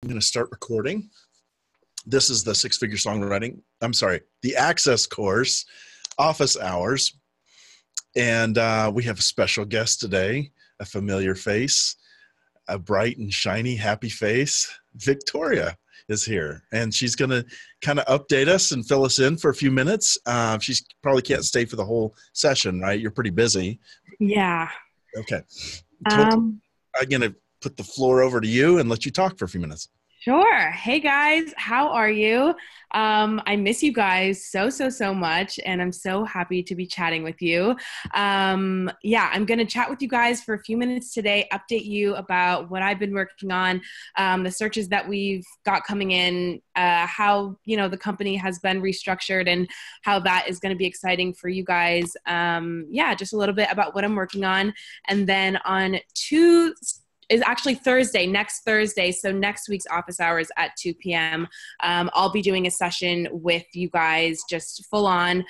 I'm going to start recording. This is the Six-Figure Songwriting. The Access course, office hours. And we have a special guest today, a familiar face, a bright and shiny, happy face. Victoria is here, and she's going to kind of update us and fill us in for a few minutes. She probably can't stay for the whole session, right? You're pretty busy. Yeah. Okay. I'm going to put the floor over to you and let you talk for a few minutes. Sure. Hey guys, how are you? I miss you guys so much, and I'm so happy to be chatting with you. I'm going to chat with you guys for a few minutes today, update you about what I've been working on, the searches that we've got coming in, how, the company has been restructured and how that is going to be exciting for you guys. Just a little bit about what I'm working on. And then on next Thursday, so next week's office hours at 2 p.m. I'll be doing a session with you guys, just full on.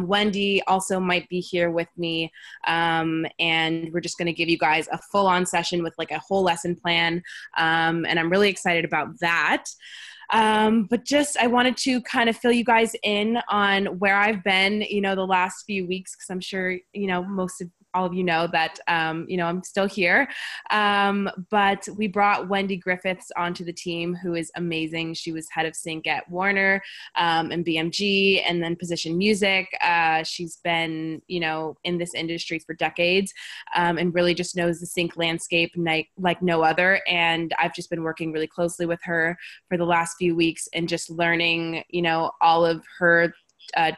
Wendy also might be here with me, and we're just going to give you guys a full on session with like a whole lesson plan, and I'm really excited about that. I wanted to kind of fill you guys in on where I've been, the last few weeks, because I'm sure, most of all of you know that, I'm still here. But we brought Wendy Griffiths onto the team, who is amazing. She was head of sync at Warner, and BMG, and then Position Music. She's been, in this industry for decades, and really just knows the sync landscape like no other. And I've just been working really closely with her for the last few weeks and just learning, all of her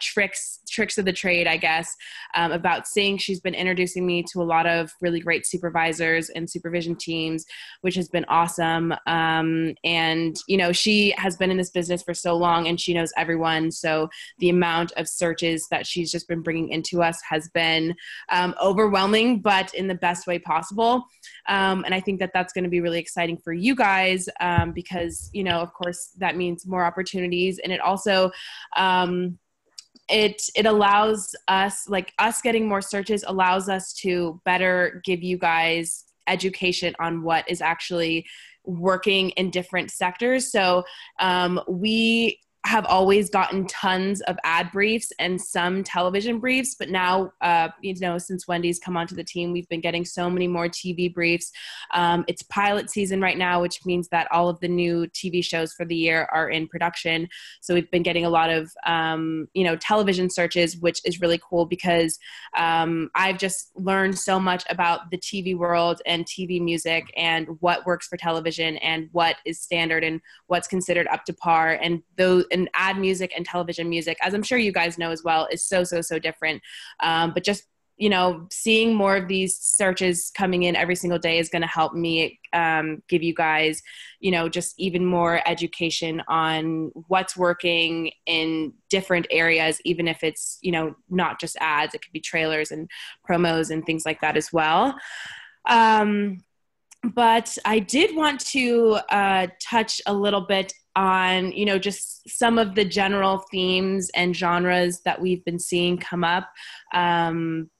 tricks of the trade, I guess, about sync. She's been introducing me to a lot of really great supervisors and supervision teams, which has been awesome. She has been in this business for so long and she knows everyone. So the amount of searches that she's just been bringing into us has been overwhelming, but in the best way possible. And I think that that's going to be really exciting for you guys, because, of course, that means more opportunities. And it also, it allows us, getting more searches allows us to better give you guys education on what is actually working in different sectors. So we have always gotten tons of ad briefs and some television briefs, but now, since Wendy's come onto the team, we've been getting so many more TV briefs. It's pilot season right now, which means that all of the new TV shows for the year are in production. So we've been getting a lot of, television searches, which is really cool because I've just learned so much about the TV world and TV music and what works for television and what is standard and what's considered up to par. And ad music and television music, as I'm sure you guys know as well, is so different. But just, seeing more of these searches coming in every single day is going to help me give you guys, just even more education on what's working in different areas, even if it's, not just ads. It could be trailers and promos and things like that as well. But I did want to touch a little bit on, just some of the general themes and genres that we've been seeing come up,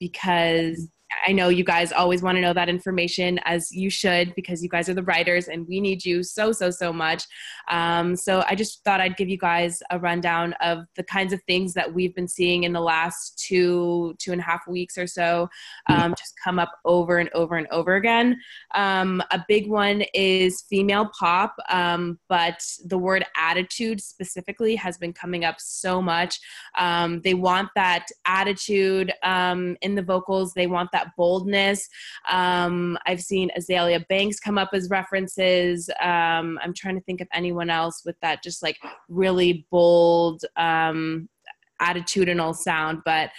because I know you guys always want to know that information, as you should, because you guys are the writers and we need you so much. So I just thought I'd give you guys a rundown of the kinds of things that we've been seeing in the last two and a half weeks or so, just come up over and over again. A big one is female pop, but the word attitude specifically has been coming up so much. They want that attitude in the vocals. They want that boldness. I've seen Azalea Banks come up as references. I'm trying to think of anyone else with that just like really bold attitudinal sound, but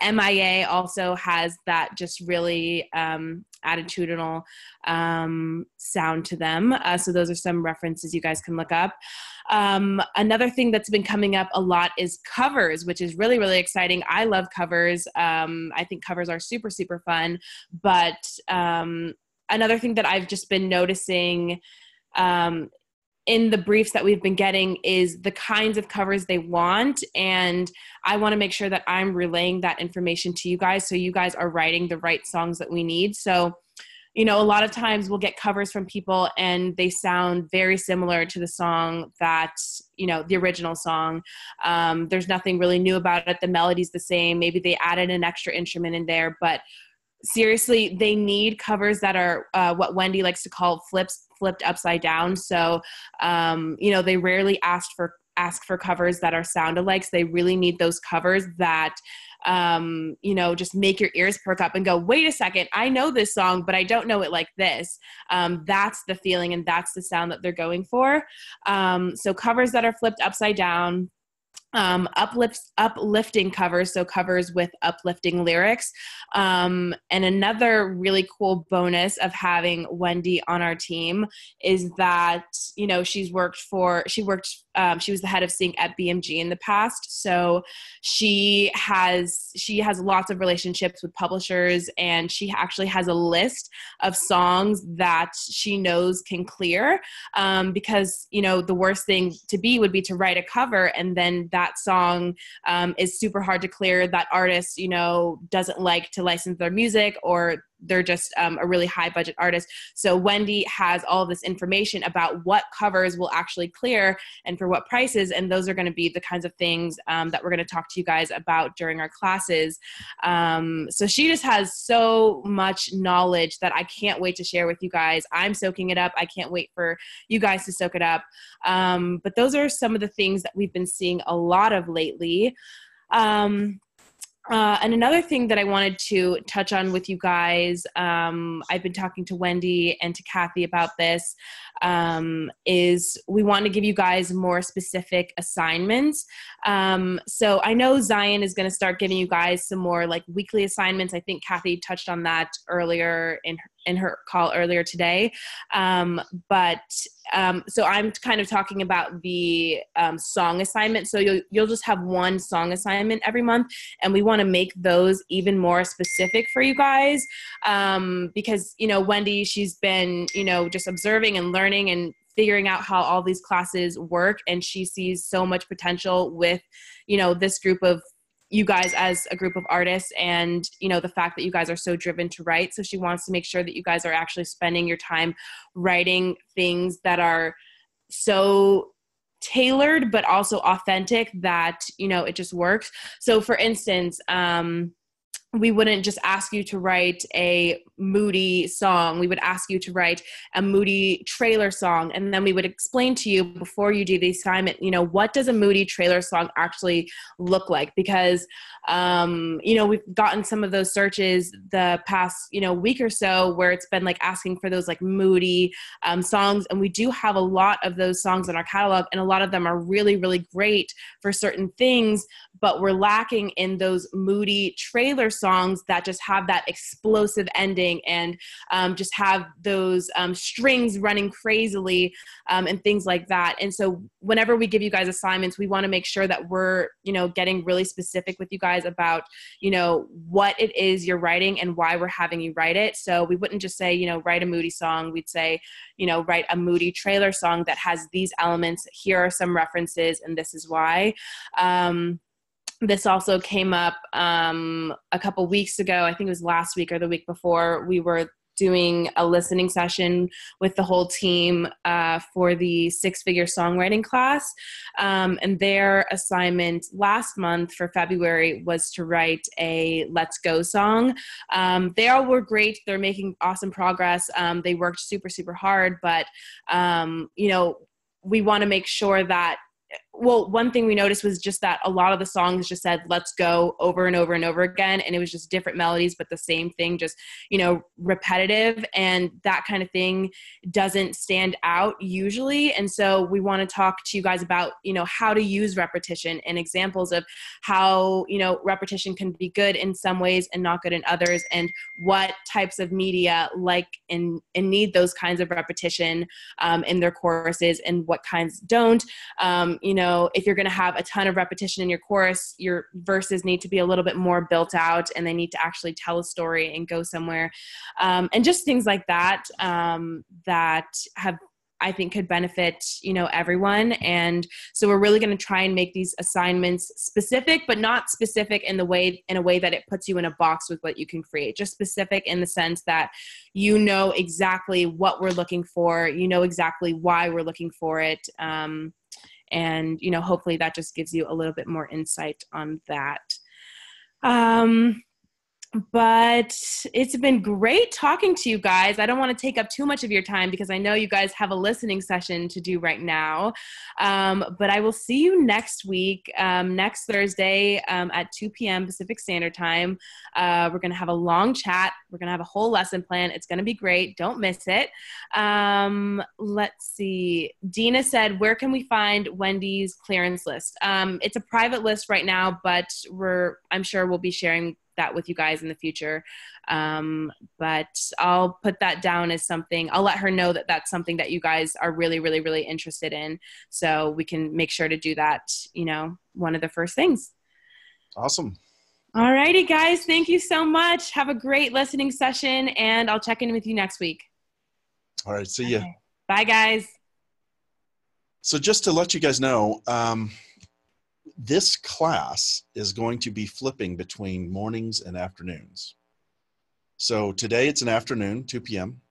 MIA also has that just really attitudinal sound to them. So those are some references you guys can look up. Another thing that's been coming up a lot is covers, which is really exciting. I love covers. I think covers are super fun. But another thing that I've just been noticing in the briefs that we've been getting is the kinds of covers they want. And I want to make sure that I'm relaying that information to you guys, so you guys are writing the right songs that we need. So you know, a lot of times we'll get covers from people and they sound very similar to the song that, you know, the original song. There's nothing really new about it. The melody's the same. Maybe they added an extra instrument in there, but seriously, they need covers that are what Wendy likes to call flipped upside down. So, you know, they rarely ask for covers that are sound-alikes. They really need those covers that, you know, just make your ears perk up and go, wait a second, I know this song, but I don't know it like this. That's the feeling and that's the sound that they're going for. So covers that are flipped upside down, uplifting covers, so covers with uplifting lyrics. And another really cool bonus of having Wendy on our team is that, you know, she was the head of sync at BMG in the past. So she has lots of relationships with publishers, and she actually has a list of songs that she knows can clear. Because, you know, the worst thing would be to write a cover and then that song is super hard to clear. That artist, you know, doesn't like to license their music, or they're just a really high budget artist. So Wendy has all of this information about what covers will actually clear and for what prices. And those are going to be the kinds of things that we're going to talk to you guys about during our classes. So she just has so much knowledge that I can't wait to share with you guys. I'm soaking it up. I can't wait for you guys to soak it up. But those are some of the things that we've been seeing a lot of lately. And another thing that I wanted to touch on with you guys, I've been talking to Wendy and to Kathy about this, is we want to give you guys more specific assignments. So I know Zion is going to start giving you guys some more like weekly assignments. I think Kathy touched on that earlier in her call earlier today. So I'm kind of talking about the song assignment. So you'll just have one song assignment every month, and we want to make those even more specific for you guys, because, you know, Wendy, she's been, you know, just observing and learning and figuring out how all these classes work, and she sees so much potential with, you know, this group of you guys as a group of artists, and, you know, the fact that you guys are so driven to write. So she wants to make sure that you guys are actually spending your time writing things that are so tailored, but also authentic that, you know, it just works. So for instance, we wouldn't just ask you to write a moody song. We would ask you to write a moody trailer song. And then we would explain to you before you do the assignment, you know, what does a moody trailer song actually look like? Because, you know, we've gotten some of those searches the past, you know, week or so where it's been like asking for those like moody songs. And we do have a lot of those songs in our catalog, and a lot of them are really, really great for certain things, but we're lacking in those moody trailer songs that just have that explosive ending and just have those strings running crazily and things like that. And so whenever we give you guys assignments, we want to make sure that we're, you know, getting really specific with you guys about, you know, what it is you're writing and why we're having you write it. So we wouldn't just say, you know, write a moody song. We'd say, you know, write a moody trailer song that has these elements. Here are some references, and this is why. This also came up a couple weeks ago. I think it was last week or the week before. We were doing a listening session with the whole team for the Six-Figure Songwriting class. And their assignment last month for February was to write a Let's Go song. They all were great. They're making awesome progress. They worked super, super hard, but, you know, we want to make sure that, well, one thing we noticed was just that a lot of the songs just said, let's go over and over and over again. And it was just different melodies, but the same thing, just, you know, repetitive, and that kind of thing doesn't stand out usually. And so we want to talk to you guys about, you know, how to use repetition and examples of how, you know, repetition can be good in some ways and not good in others, and what types of media like and need those kinds of repetition in their choruses and what kinds don't. You know, if you're going to have a ton of repetition in your chorus, your verses need to be a little bit more built out, and they need to actually tell a story and go somewhere. And just things like that, that have I think could benefit, everyone. And so we're really going to try and make these assignments specific, but not specific in a way that it puts you in a box with what you can create. Just specific in the sense that you know exactly what we're looking for, you know exactly why we're looking for it. And hopefully that just gives you a little bit more insight on that. But it's been great talking to you guys. I don't want to take up too much of your time because I know you guys have a listening session to do right now. But I will see you next week, next Thursday at 2 p.m. Pacific Standard Time. We're going to have a long chat. We're going to have a whole lesson plan. It's going to be great. Don't miss it. Let's see. Dina said, where can we find Wendy's clearance list? It's a private list right now, but I'm sure we'll be sharing that with you guys in the future. But I'll put that down as something. I'll let her know that that's something that you guys are really, really, really interested in. So we can make sure to do that, one of the first things. Awesome. All righty, guys. Thank you so much. Have a great listening session, and I'll check in with you next week. All right. See ya. Okay. Bye, guys. So just to let you guys know, this class is going to be flipping between mornings and afternoons. So today it's an afternoon, 2 p.m.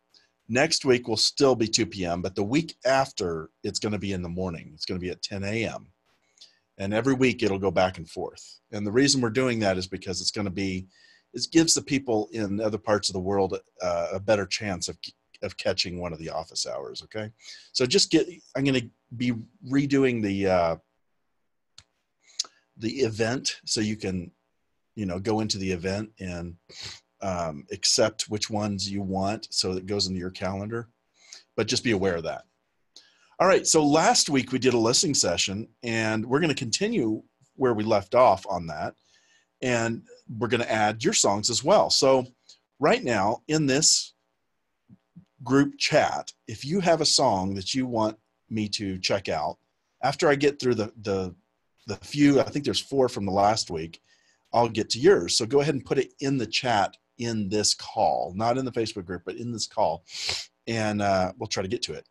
Next week will still be 2 p.m., but the week after it's going to be in the morning. It's going to be at 10 a.m. And every week it'll go back and forth. And the reason we're doing that is because it gives the people in other parts of the world a better chance of catching one of the office hours. Okay. So I'm going to be redoing the event so you can, go into the event and accept which ones you want so it goes into your calendar. But just be aware of that. All right. So last week we did a listening session, and we're going to continue where we left off on that. And we're going to add your songs as well. So right now in this group chat, if you have a song that you want me to check out, after I get through the few, I think there's 4 from the last week, I'll get to yours. So go ahead and put it in the chat in this call, not in the Facebook group, but in this call. And we'll try to get to it.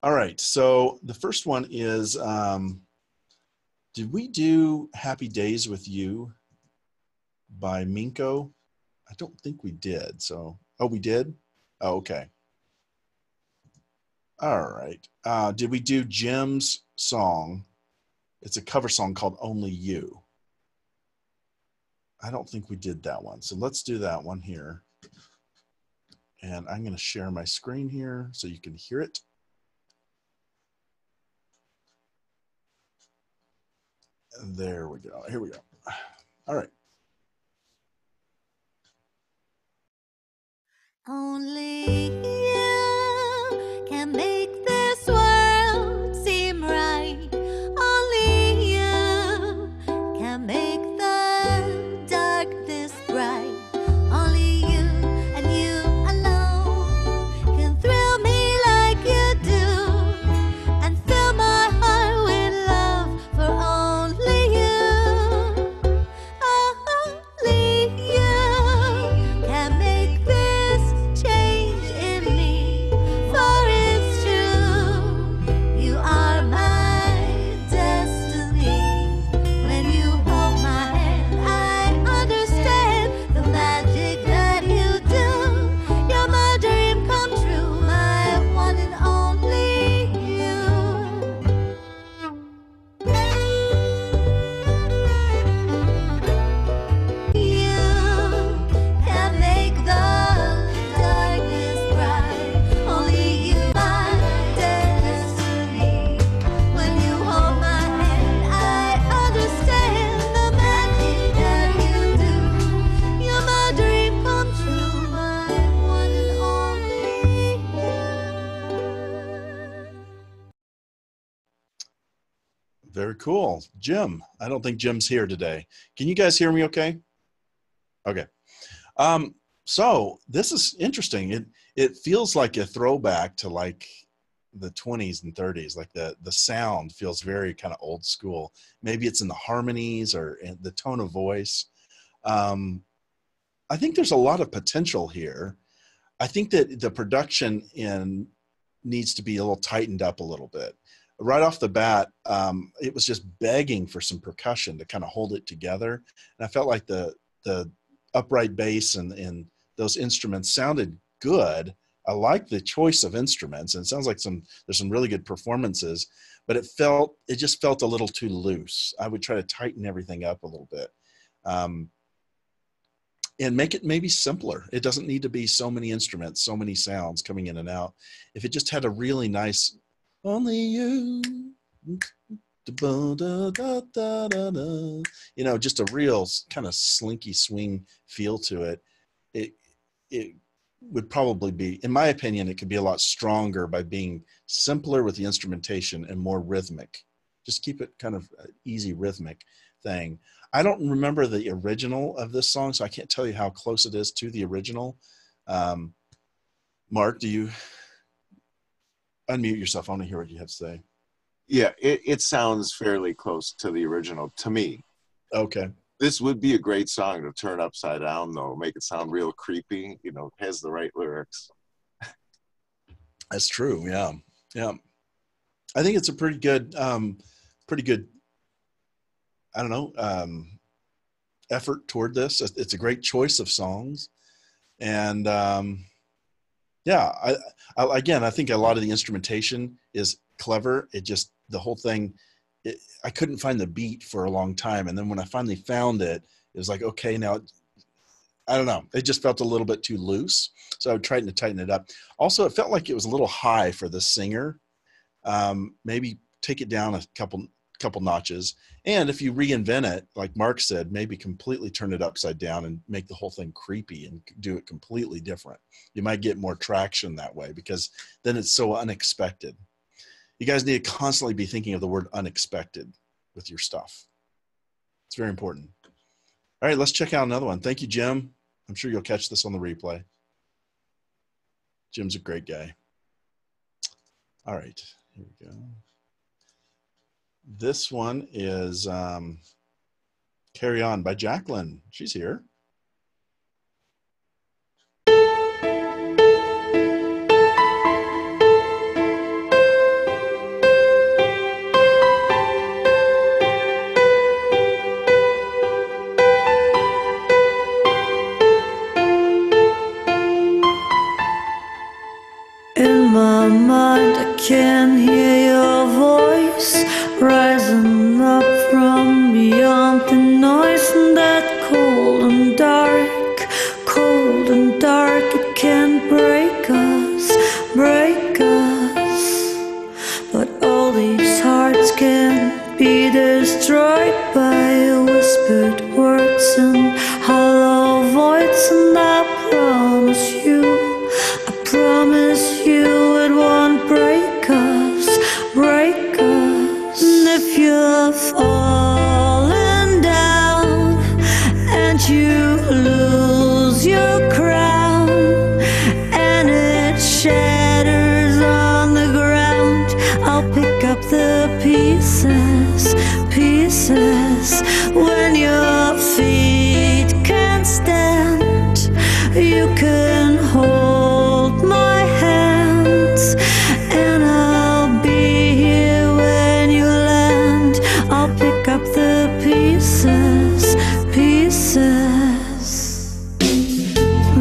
All right. So the first one is, did we do Happy Days with You by Minko? I don't think we did. So, we did? Oh, okay. All right. Did we do Jim's song? It's a cover song called Only You. I don't think we did that one. So let's do that one here. And I'm going to share my screen here so you can hear it. And there we go. Here we go. All right. Only you can make this world seem right. Only you can make the darkness bright. Only you and you alone can thrill me like you do and fill my heart with love for only you. Only you can make this change in me, for it's true, you are my destiny. When you hold my hand, I understand the magic that you do. You're my dream come true, my one and only you. Can make the darkness bright. Only you, my destiny. When you hold my hand, I understand the magic that you do. You're my dream come true, my one and only you. Very cool. Jim. I don't think Jim's here today. Can you guys hear me okay? Okay. So this is interesting. It feels like a throwback to like the 20s and 30s. Like the sound feels very kind of old school. Maybe it's in the harmonies or in the tone of voice. I think there's a lot of potential here. I think that the production needs to be a little tightened up a little bit. Right off the bat, it was just begging for some percussion to kind of hold it together. And I felt like the upright bass and those instruments sounded good. I like the choice of instruments, and it sounds like there's some really good performances, but it just felt a little too loose. I would try to tighten everything up a little bit. And make it maybe simpler. It doesn't need to be so many instruments, so many sounds coming in and out. If it just had a really nice, only you, just a real kind of slinky swing feel to it, it would probably be, in my opinion, it could be a lot stronger by being simpler with the instrumentation and more rhythmic. Just keep it kind of an easy rhythmic thing. I don't remember the original of this song, so I can't tell you how close it is to the original. Mark, do you unmute yourself? I want to hear what you have to say. Yeah, it sounds fairly close to the original to me. Okay. This would be a great song to turn upside down, though. Make it sound real creepy. Has the right lyrics. That's true. Yeah. Yeah. I think it's a pretty good, I don't know, effort toward this. It's a great choice of songs. And yeah, I think a lot of the instrumentation is clever. The whole thing, I couldn't find the beat for a long time. And then when I finally found it, it was like, okay, now, I don't know. It just felt a little bit too loose. So I would try to tighten it up. Also, it felt like it was a little high for the singer. Maybe take it down a couple notches. And if you reinvent it, like Mark said, maybe completely turn it upside down and make the whole thing creepy and do it completely different. You might get more traction that way because then it's so unexpected. You guys need to constantly be thinking of the word unexpected with your stuff. It's very important. All right, let's check out another one. Thank you, Jim. I'm sure you'll catch this on the replay. Jim's a great guy. All right, here we go. This one is Carry On by Jacqueline. She's here. In my mind, I can hear your voice rising up from beyond the noise, and that cold and dark, it can break us. But all these hearts can be destroyed by whispered words and hollow voids, and I promise you it won't break us. And if you're falling down and you lose your crown and it shatters on the ground, I'll pick up the pieces when your feet can't stand. You can hold my hands and I'll be here when you land. I'll pick up the pieces.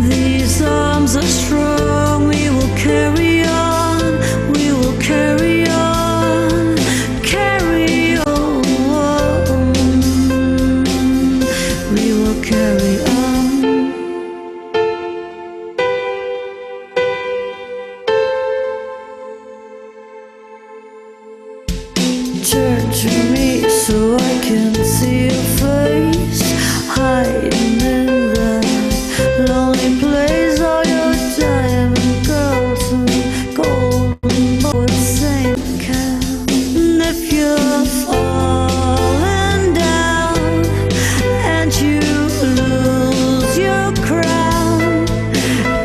These arms are strong, we will carry on, we will carry on, carry on, we will carry on. Turn to me so I can see your face, hiding in that lonely place. All your diamond girls and golden bullets ain't count. And if you're falling down and you lose your crown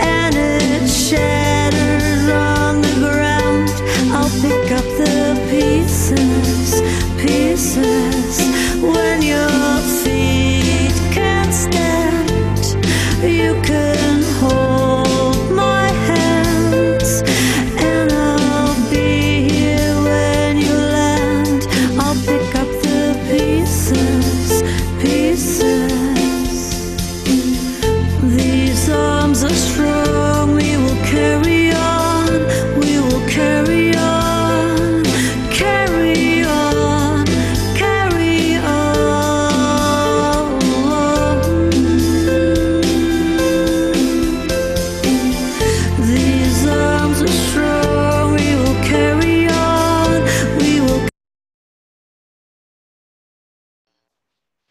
and it shatters on the ground, I'll pick up the pieces when your feet can't stand.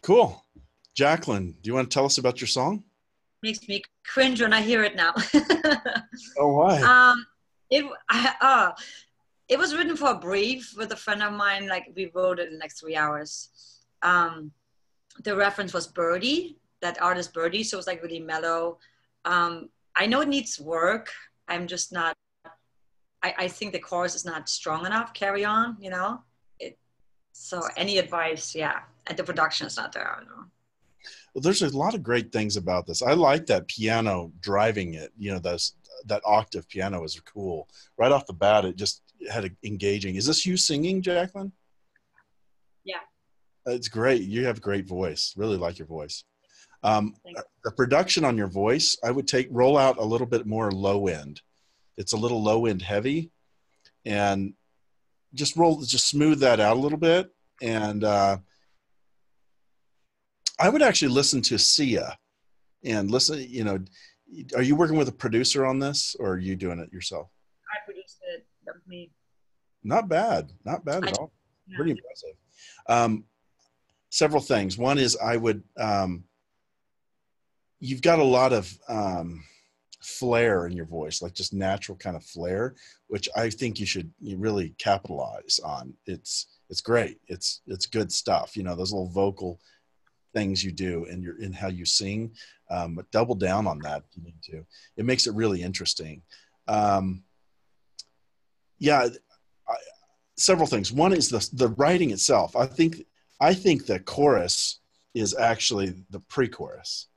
Cool. Jacqueline, do you want to tell us about your song? Makes me cringe when I hear it now. Oh, why? It it was written for a brief with a friend of mine. Like we wrote it in like 3 hours. The reference was Birdie, that artist Birdie, so it was like really mellow. I know it needs work. I'm just not. I think the chorus is not strong enough. Carry on, you know. So any advice? Yeah, and the production is not there. I don't know. Well, there's a lot of great things about this. I like that piano driving it. You know, that octave piano is cool. Right off the bat, it just had engaging. Is this you singing, Jacqueline? Yeah. It's great. You have a great voice. Really like your voice. The production on your voice, I would roll out a little bit more low end. It's a little low end heavy, and just smooth that out a little bit. And I would actually listen to Sia and listen, you know, are you working with a producer on this, or are you doing it yourself? I produced it. That was me. Not bad. Not bad at all. Yeah. Pretty impressive. Several things. One is you've got a lot of flair in your voice, like just natural kind of flair, which I think you really capitalize on. It's great. It's good stuff. You know, those little vocal things you do in how you sing, but double down on that if you need to. It makes it really interesting. Several things. One is the writing itself. I think the chorus is actually the pre-chorus.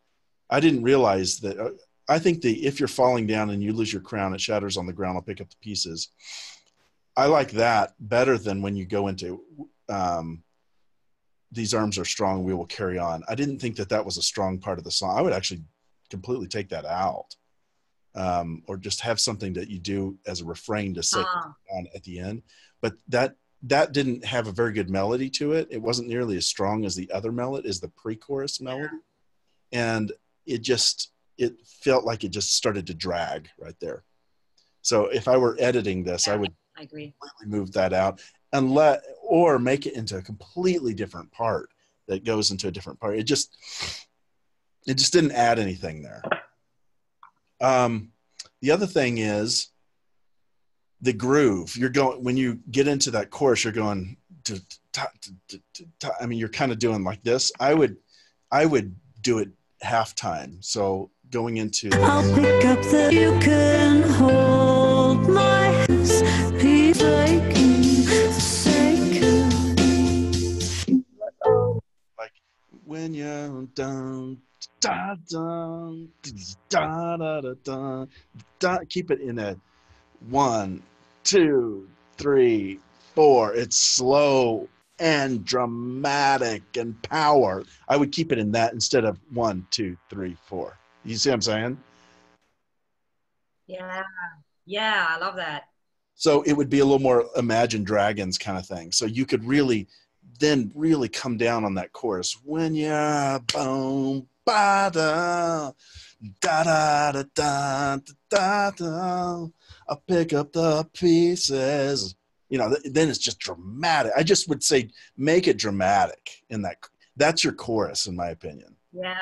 I didn't realize that. I think if you're falling down and you lose your crown, it shatters on the ground, I'll pick up the pieces. I like that better than when you go into these arms are strong, we will carry on. I didn't think that was a strong part of the song. I would actually completely take that out, or just have something that you do as a refrain to say on at the end. But that didn't have a very good melody to it. It wasn't nearly as strong as the other melody, as the pre-chorus melody. And it felt like it just started to drag right there. So if I were editing this, I would completely move that out or make it into a completely different part that goes into a different part. It just didn't add anything there. The other thing is the groove. When you get into that chorus, you're going to, I mean, you're kind of doing like this. I would do it halftime. So going into I'll pick up you can hold my hands, please, like when you're down, da da da da da da da. Keep it in a 1, 2, 3, 4. It's slow and dramatic and power. I would keep it in that instead of 1, 2, 3, 4. You see what I'm saying? Yeah, I love that. So it would be a little more Imagine Dragons kind of thing. So you could really come down on that chorus. When you're boom, ba da da da da da da da, I'll pick up the pieces. You know, then it's just dramatic. I just would say make it dramatic in that. That's your chorus, in my opinion. Yeah.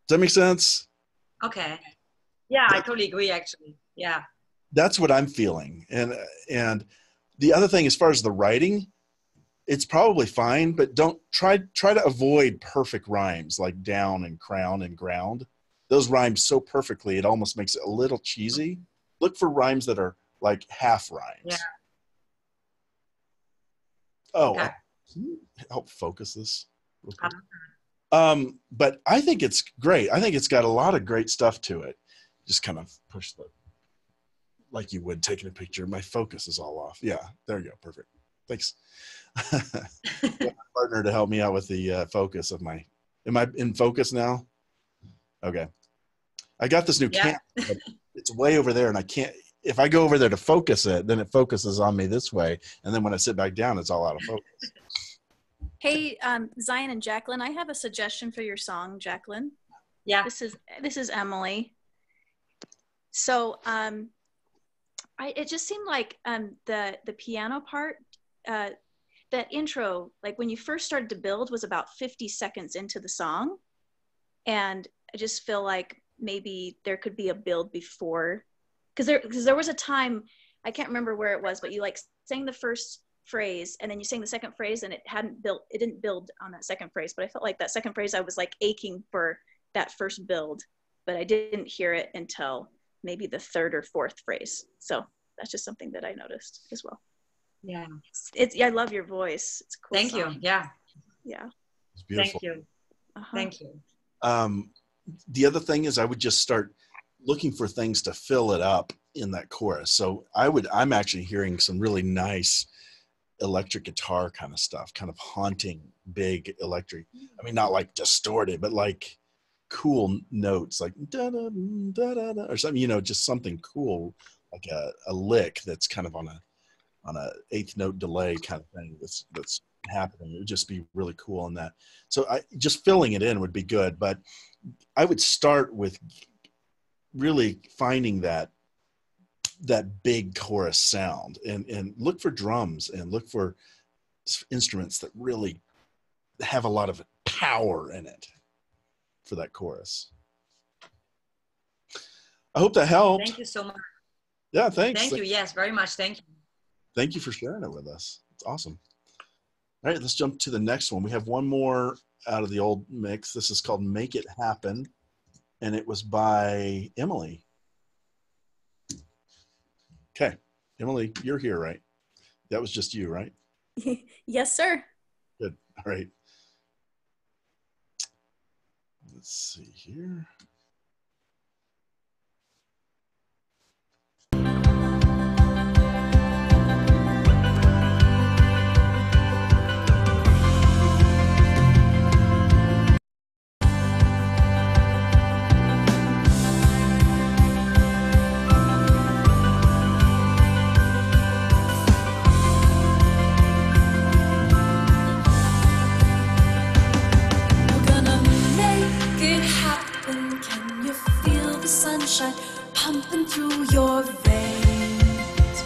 Does that make sense? Okay. Yeah, I totally agree, actually. Yeah. That's what I'm feeling. And the other thing, as far as the writing, it's probably fine, but don't try to avoid perfect rhymes like down and crown and ground. Those rhyme so perfectly, it almost makes it a little cheesy. Look for rhymes that are like half rhymes. Yeah. Oh, okay. Can you help focus this real quick? But I think it's great. I think it's got a lot of great stuff to it. Just kind of push like you would taking a picture. My focus is all off. Yeah, there you go. Perfect. Thanks. My partner to help me out with the focus of my. Am I in focus now? Okay. I got this new camera, but it's way over there, and I can't. If I go over there to focus it, then it focuses on me this way, and then when I sit back down, it's all out of focus. Hey, Zion and Jacqueline, I have a suggestion for your song, Jacqueline. Yeah. This is Emily. So it just seemed like the piano part that intro, like when you first started to build, was about 50 seconds into the song. And I just feel like maybe there could be a build before, because there was a time, I can't remember where it was, but you like sang the first phrase and then you sang the second phrase and it didn't build on that second phrase. But I felt like that second phrase, I was like aching for that first build, but I didn't hear it until maybe the third or fourth phrase. So that's just something that I noticed as well. Yeah. I love your voice. It's a cool. Thank song. you. Yeah. Yeah. It's beautiful. Thank you. Uh-huh. Thank you. The other thing is I would just start looking for things to fill it up in that chorus. So I'm actually hearing some really nice electric guitar kind of stuff, kind of haunting, big electric. I mean, not like distorted, but like cool notes, like da da da da da, or something. You know, just something cool, like a lick that's kind of on a eighth note delay kind of thing. That's happening. It would just be really cool on that. So just filling it in would be good, but I would start with really finding that big chorus sound and look for drums and look for instruments that really have a lot of power in it for that chorus. I hope that helped. Thank you so much. Yeah, thanks. Thank you. Yes, very much. Thank you. Thank you for sharing it with us. It's awesome. All right, let's jump to the next one. We have one more out of the old mix. This is called Make It Happen, and it was by Emily. Okay, Emily, you're here, right? That was just you, right? Yes, sir. Good. All right. Let's see here. We're gonna make it happen. Can you feel the sunshine pumping through your veins?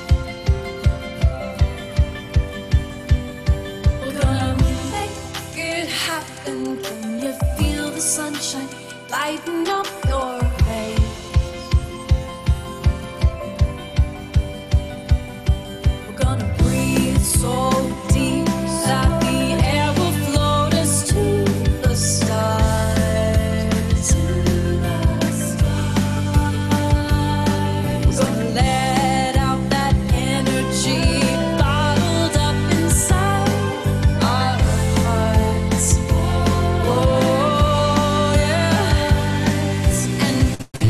We're gonna make it happen. Can you feel the sunshine lighten up your veins? We're gonna breathe so deep that the air will float us to the stars. We're gonna let out that energy bottled up inside our hearts. Oh, yes. And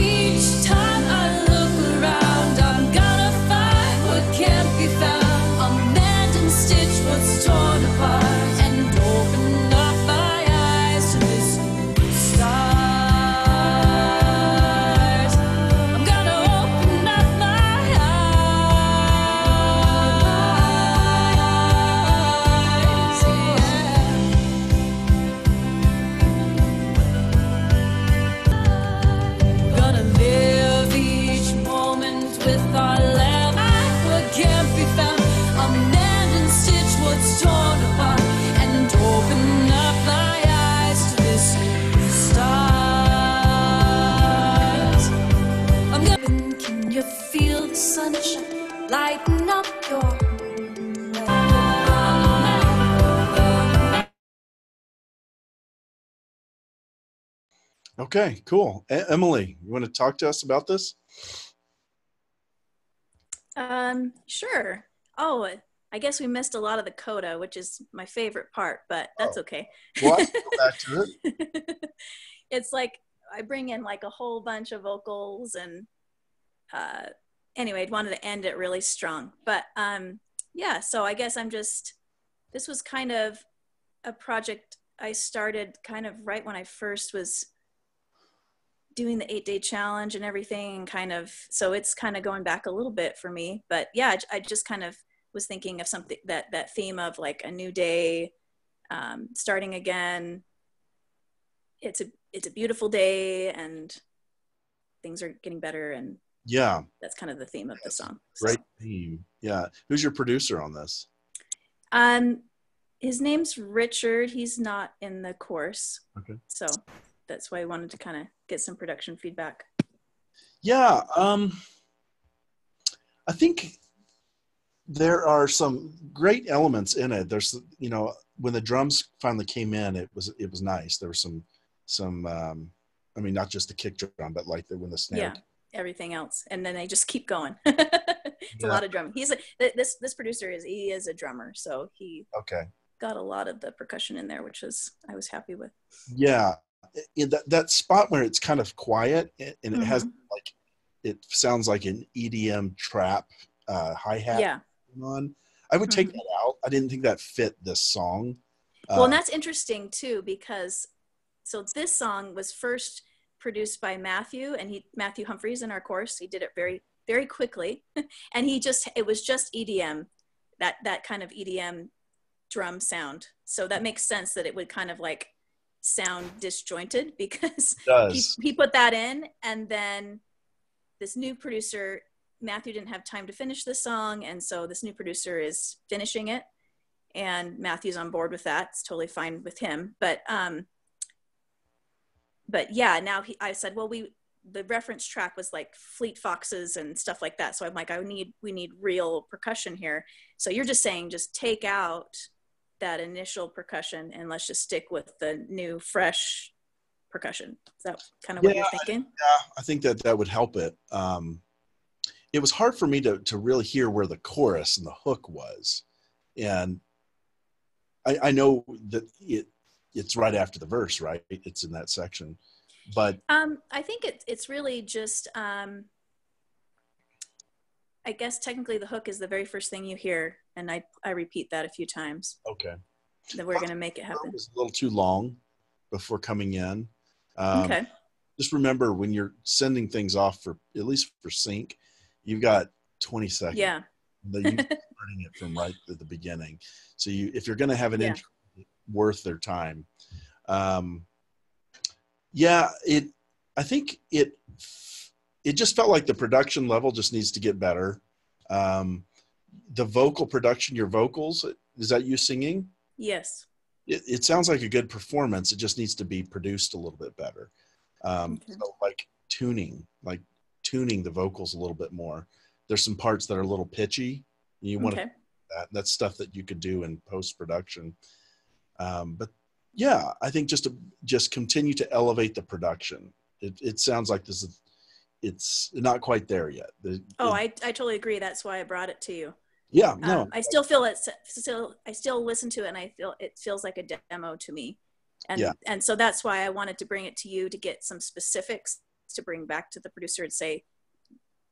each time I look around, I'm gonna find what can't be found. I'll mend and stitch what's torn apart and open up my eyes to this stars. I'm gonna open up my eyes. Gonna live each moment with our love. What can't be found. I'll mend and stitch what's torn apart and open up my eyes to this stars. I'm gonna. Can you feel the sunshine lighten up your? Okay, cool. Emily, you want to talk to us about this? Sure. Oh, I guess we missed a lot of the coda, which is my favorite part, but that's okay. Well, I can go back to it. It's like I bring in like a whole bunch of vocals and anyway, I wanted to end it really strong. But yeah, so I guess this was kind of a project I started kind of right when I first was doing the 8-day challenge and everything, and kind of, so it's kind of going back a little bit for me. But yeah, I just kind of was thinking of something, that theme of like a new day, starting again. It's a beautiful day and things are getting better, and Yeah, that's kind of the theme of the song. great theme. Yeah. Who's your producer on this? His name's Richard. He's not in the course. Okay. So that's why I wanted to kind of get some production feedback. Yeah, I think there are some great elements in it. There's, when the drums finally came in, it was nice. There was some I mean, not just the kick drum, but like when the snare. Yeah, everything else, and then they just keep going. It's a lot of drumming. This producer he is a drummer, so he Okay. got a lot of the percussion in there, I was happy with. Yeah, in that spot where it's kind of quiet and it has Mhm. like, it sounds like an EDM trap hi-hat Yeah. going on. I would take Mhm. that out. I didn't think that fit this song. Well, and that's interesting too, because so this song was first produced by Matthew, and Matthew Humphreys in our course. He did it very, very quickly, and it was just EDM, that kind of EDM drum sound. So that makes sense that it would kind of like sound disjointed because It does. he put that in, and then this new producer, Matthew didn't have time to finish the song, and so this new producer is finishing it, and Matthew's on board with that. It's totally fine with him. But yeah, now I said, well, the reference track was like Fleet Foxes and stuff like that. So I'm like, we need real percussion here. So you're just saying, just take out that initial percussion and let's just stick with the new, fresh percussion. Is that kind of what you're thinking? Yeah, I think that would help it. It was hard for me to really hear where the chorus and the hook was. And I know that it's right after the verse, right? It's in that section. But I think it's really just, I guess technically the hook is the very first thing you hear. And I repeat that a few times. okay. That we're going to make it It happen. was a little too long before coming in. Okay. Just remember when you're sending things off at least for sync, you've got 20 seconds. Yeah. You're starting it from right at the beginning. So if you're going to have an Yeah. intro worth their time. I think it just felt like the production level just needs to get better. The vocal production, your vocals, is that you singing? Yes. It sounds like a good performance. It just needs to be produced a little bit better. Okay. So like tuning the vocals a little bit more. There's some parts that are a little pitchy. You want Okay. that's stuff that you could do in post-production. But yeah, I think just continue to elevate the production. It sounds like it's not quite there yet. I totally agree. That's why I brought it to you. Yeah, no. I still feel I still listen to it, and I feel it feels like a demo to me. And so that's why I wanted to bring it to you to get some specifics to bring back to the producer and say,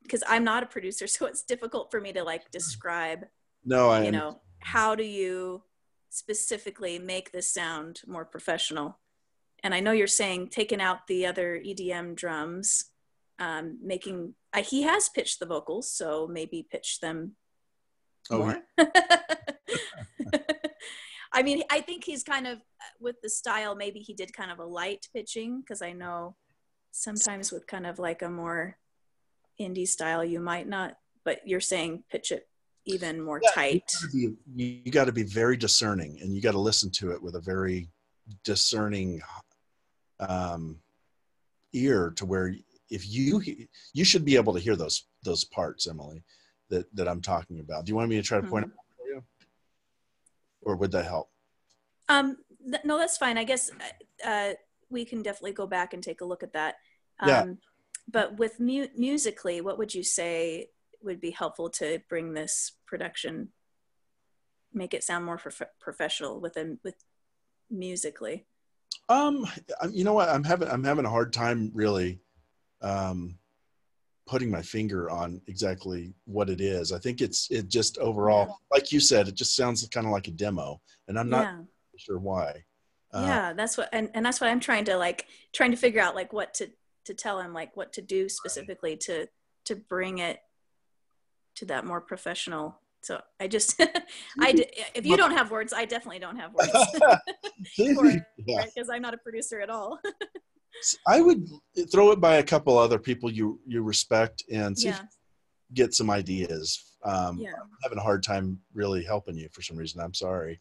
because I'm not a producer, so it's difficult for me to like describe, No, how do you specifically make this sound more professional? And I know you're saying taking out the other EDM drums, he has pitched the vocals, so maybe pitch them more. I mean, I think he's kind of, with the style, maybe he did kind of a light pitching, because I know sometimes with kind of like a more indie style, you might not, but you're saying pitch it even more tight. You got to be very discerning, and you got to listen to it with a very discerning ear, to where if you should be able to hear those parts, Emily, that I'm talking about. Do you want me to try to point out for you, or would that help? No, that's fine. I guess we can definitely go back and take a look at that. But with musically, what would you say would be helpful to bring this production, make it sound more professional with musically? You know what? I'm having a hard time really putting my finger on exactly what it is. I think it just overall, like you said, it just sounds kind of like a demo, and I'm not sure why. That's what, and that's what I'm trying to figure out, like what to tell him, like what to do specifically to bring it to that more professional. So I just, if you don't have words, I definitely don't have words because I'm not a producer at all. I would throw it by a couple other people you respect and see if you get some ideas. I'm having a hard time really helping you for some reason. I'm sorry.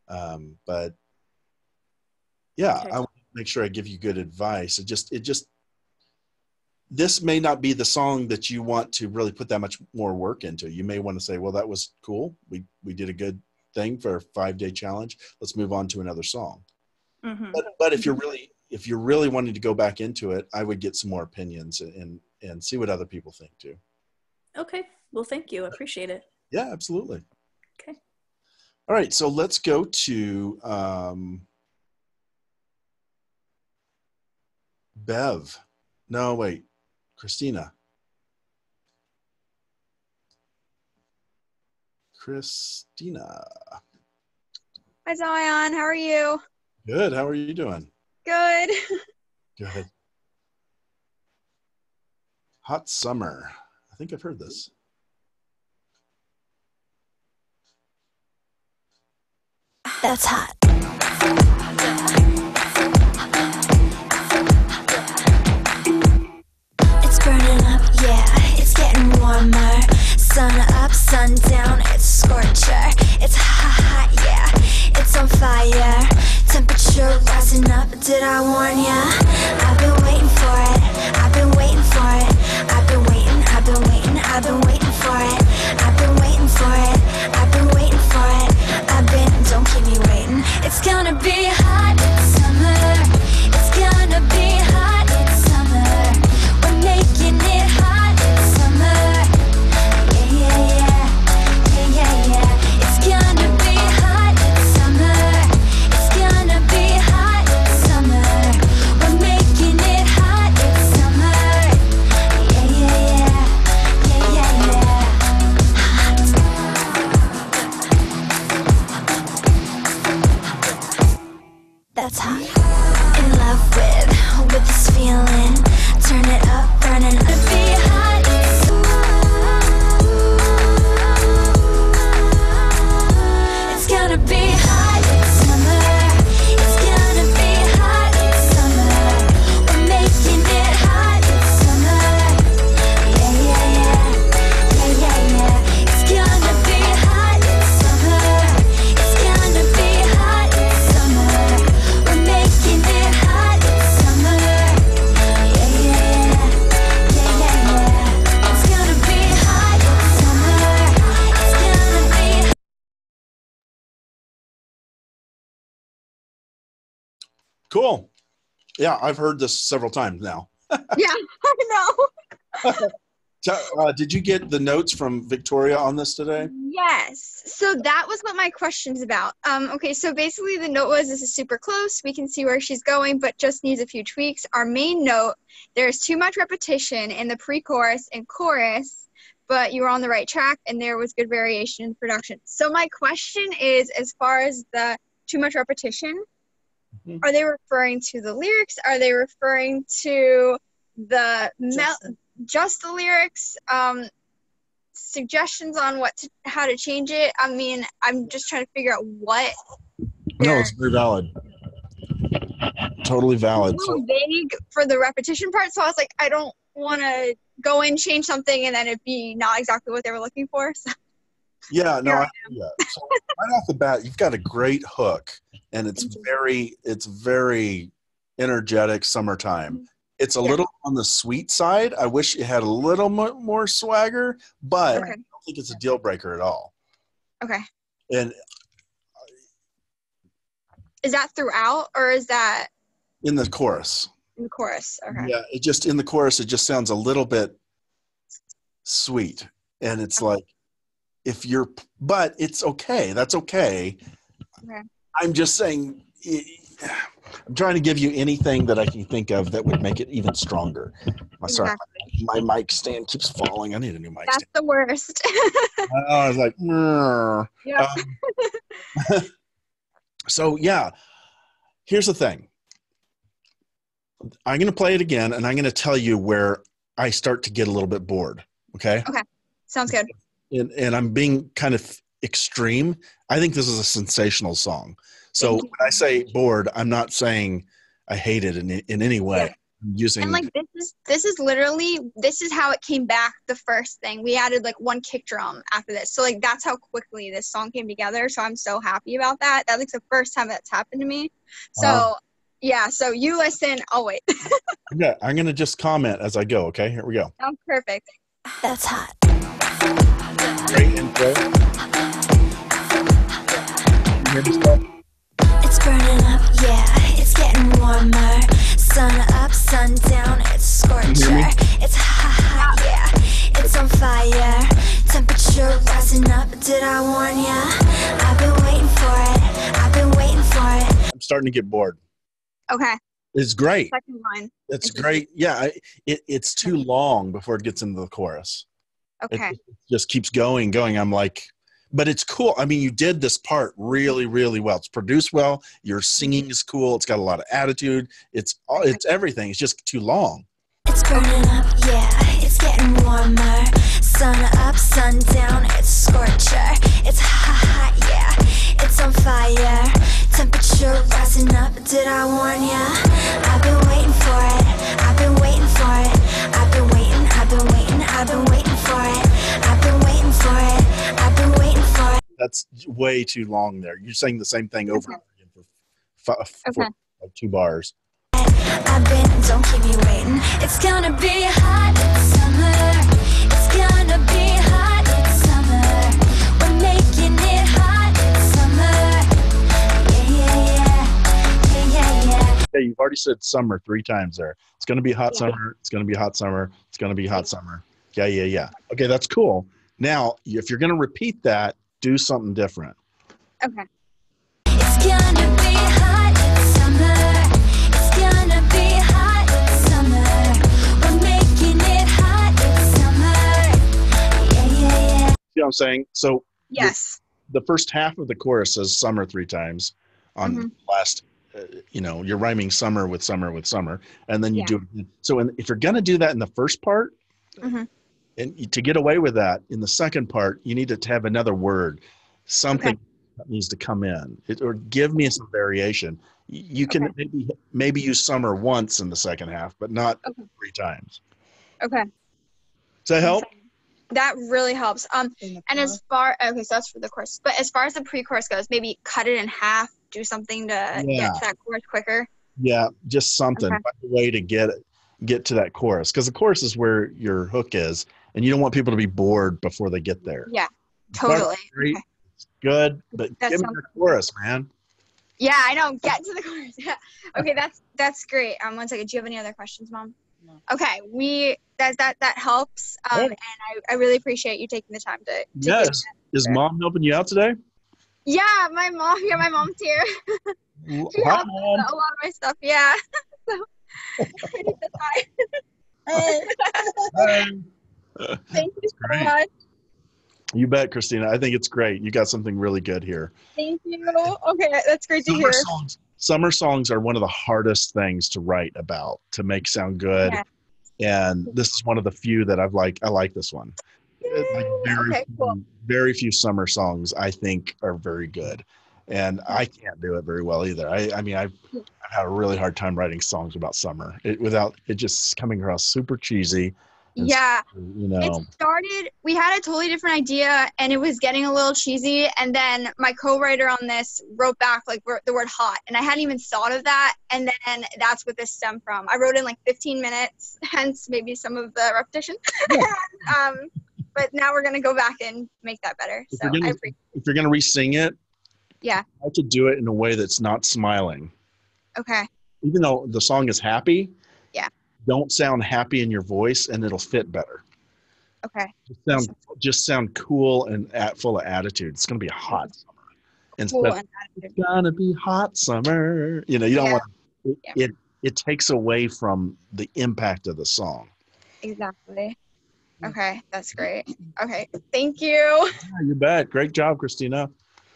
But yeah, Okay. I want to make sure I give you good advice. This may not be the song that you want to really put that much more work into. You may want to say, well, that was cool. We did a good thing for a 5-day challenge. Let's move on to another song. Mhm. But if you're really wanting to go back into it, I would get some more opinions and see what other people think too. Okay. Well, thank you. I appreciate it. Yeah, absolutely. Okay. All right, so let's go to Bev. No, wait, Christina. Christina. Hi Zion, how are you? Good. How are you doing? Good. Good. Hot Summer. I think I've heard this. That's hot. It's burning up, yeah, it's getting warmer. Sun up, sun down, it's a scorcher. It's hot, yeah, it's on fire. Temperature rising up, did I warn ya? I've been waiting for it, I've been waiting for it. I've been waiting, I've been waiting, I've been waiting for it. I've been waiting for it, I've been waiting for it. Don't keep me waiting. It's gonna be hot in summer. It's gonna be hot in summer. We're making it hot in summer. Yeah, yeah, yeah. Yeah, yeah, yeah. It's gonna be hot in summer. It's gonna be hot in summer. We're making it hot in summer. Yeah, yeah, yeah. Yeah, yeah, yeah. That's hot. In love with this feeling. Turn it up, burning up. Be hot. It's gonna be hot in summer. It's gonna be hot in summer. We're making it hot in summer. Yeah, yeah, yeah. Yeah, yeah, yeah. It's gonna be hot in summer. It's gonna be hot in summer. We're making it hot in summer. Yeah, yeah, yeah. Yeah, yeah, yeah. It's gonna be hot in summer. It's gonna be. Cool. Yeah, I've heard this several times now. Yeah, I know. Did you get the notes from Victoria on this today? Yes. So that was what my question's about. Okay, so basically the note was this is super close. We can see where she's going, but just needs a few tweaks. Our main note, there's too much repetition in the pre-chorus and chorus, but you were on the right track and there was good variation in production. So my question is, as far as the too much repetition, Mhm. are they referring to the lyrics? Are they referring to the just the lyrics? Suggestions on how to change it? I mean, I'm just trying to figure out what. No, it's very valid. Totally It's valid. a little vague for the repetition part, so I was like, I don't want to go in, change something, and then it be not exactly what they were looking for. So. Yeah, no, Here I I do that. So right off the bat, you've got a great hook, and it's very energetic summertime. It's a Yeah. little on the sweet side. I wish it had a little more swagger, but Okay. I don't think it's a deal breaker at all. Okay. And Is that throughout, or is that in the chorus, in the chorus? Okay. yeah, in the chorus, it just sounds a little bit sweet, and it's like but it's okay. That's okay. Okay. I'm just saying. I'm trying to give you anything that I can think of that would make it even stronger. Sorry, my mic stand keeps falling. I need a new mic That's stand. the worst. I was like, Yeah. So yeah, here's the thing. I'm going to play it again, and I'm going to tell you where I start to get a little bit bored. Okay. Sounds good. And I'm being kind of extreme. I think this is a sensational song. So Thank you. when I say bored, I'm not saying I hate it in any way. using. And like this is literally how it came back. The first thing we added like one kick drum after this, so like that's how quickly this song came together. So I'm so happy about that. That's like the first time that's happened to me. So Wow. yeah, so you listen. I'll wait. Okay, I'm gonna just comment as I go. Okay, here we go. Sounds perfect. That's hot. Great intro. You hear this stuff? It's burning up, yeah, it's getting warmer. Sun up, sun down, it's a You hear me? scorcher. It's hot, yeah, it's on fire. Temperature rising up, did I warn ya? I've been waiting for it, I've been waiting for it. I'm starting to get bored. Okay, It's great. second line. It's great. Yeah, it's too long before it gets into the chorus. Okay, It just keeps going. I'm like, but it's cool. I mean, you did this part really, really well. It's produced well. Your singing is cool. It's got a lot of attitude. It's everything. It's just too long. It's burning up, yeah, it's getting warmer. Sun up, sun down, it's a scorcher. It's hot, yeah, it's on fire. Temperature rising up, did I warn ya? I've been waiting for it, I've been waiting for it. I've been waiting, I've been waiting, I've been waiting for it. I've been waiting for it, I've been waiting for it. That's way too long there. You're saying the same thing over and over again for Okay. like 2 bars. I've been, don't keep me waiting. It's gonna be hot summer. It's gonna be hot summer. We're making it hot summer. Yeah. Okay, you've already said summer 3 times there. It's going to be hot summer. It's going to be hot summer. It's going to be hot summer. Yeah. Okay, that's cool. Now, if you're going to repeat that, do something different. okay. It's gonna be hot summer. It's gonna be hot summer. We're making it hot summer. Yeah. See what I'm saying? So Yes. the first half of the chorus says summer 3 times on Mhm. the last, you're rhyming summer with summer with summer, and then you Yeah. do it. So if you're going to do that in the first part, Mhm. and to get away with that in the second part, you need to have another word, something that needs to come in, or give me some variation. You can maybe use summer once in the second half, but not 3 times. Okay. Does that help? That really helps. And as far so that's for the chorus, but as far as the pre-chorus goes, maybe cut it in half, do something to get to that chorus quicker. Yeah, just something. Okay. Find a way to get to that chorus, because the chorus is where your hook is, and you don't want people to be bored before they get there. Yeah, totally. Great, Okay. it's good, but That give me sounds the chorus, man. Yeah, I know. Get to the chorus. Yeah. Okay, that's great. 1 second. Do you have any other questions, Mom? No. Okay, that helps. And I really appreciate you taking the time to Yes. Is Mom helping you out today? Yeah, my mom's here. She Hi, helps Mom. with a lot of my stuff. Yeah. So I need to say thank you so Great. much. You bet, Christina. I think it's great. You got something really good here. Thank you. Okay, that's great to hear. Summer songs are one of the hardest things to write about, to make sound good. Yeah. And this is one of the few that I like this one. Like Okay, cool. very few summer songs I think are very good. And I can't do it very well either. I mean, I've had a really hard time writing songs about summer without it just coming across super cheesy. and Yeah. super, It started, we had a totally different idea and it was getting a little cheesy. And then my co-writer on this wrote back like the word hot. And I hadn't even thought of that. And then that's what this stemmed from. I wrote in like 15 minutes, hence maybe some of the repetition. But now we're going to go back and make that better. If So you're gonna- I appreciate if you're going to re-sing it, Yeah. I like to do it in a way that's not smiling. Okay. Even though the song is happy, Yeah. don't sound happy in your voice and it'll fit better. Okay. Just sound cool and full of attitude. It's going to be a hot summer. Instead Cool. of, it's going to be hot summer. You don't Yeah. want it takes away from the impact of the song. Exactly. Okay. That's great. Okay. Thank you. Yeah, you bet. Great job, Christina.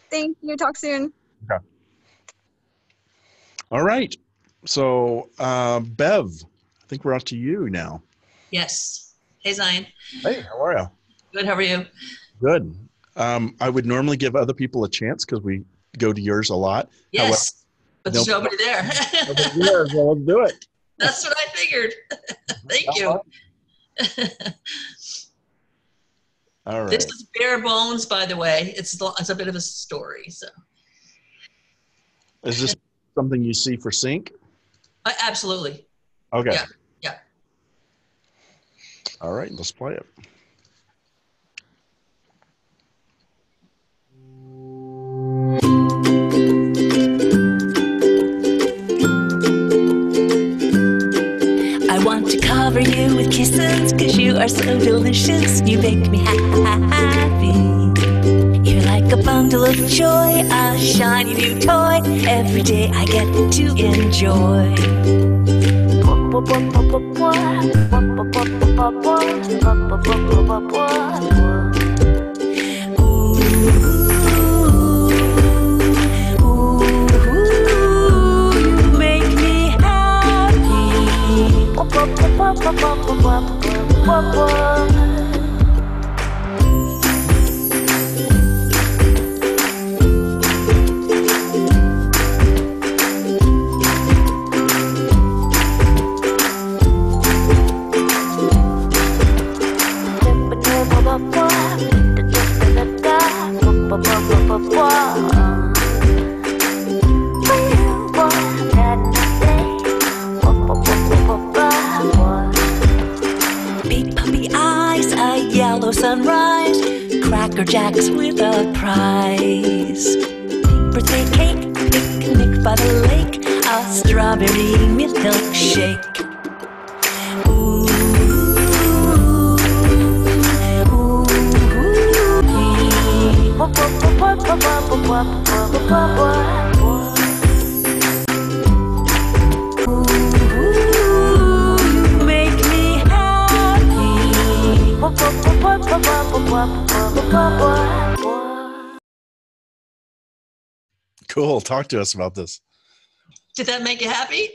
Thank you. Talk soon. All right. So, Bev, I think we're up to you now. Yes. Hey, Zion. Hey, how are you? Good. How are you? Good. I would normally give other people a chance because we go to yours a lot. Yes. But there's nobody there. Well, let's do it. That's what I figured. Thank you. All right. This is bare bones, by the way. It's a bit of a story. So Is this something you see for sync? absolutely. Okay. Yeah. Yeah. All right, let's play it. I want to cover you with kisses, 'cause you are so delicious. You make me happy. You're like a bundle of joy, a shiny new toy. Every day I get to enjoy. You make me happy. Big puppy eyes, a yellow sunrise, Cracker Jacks with a prize. Birthday cake, picnic by the lake, a strawberry milkshake. Ooh, you make me happy. Cool. Talk to us about this. Did that make you happy?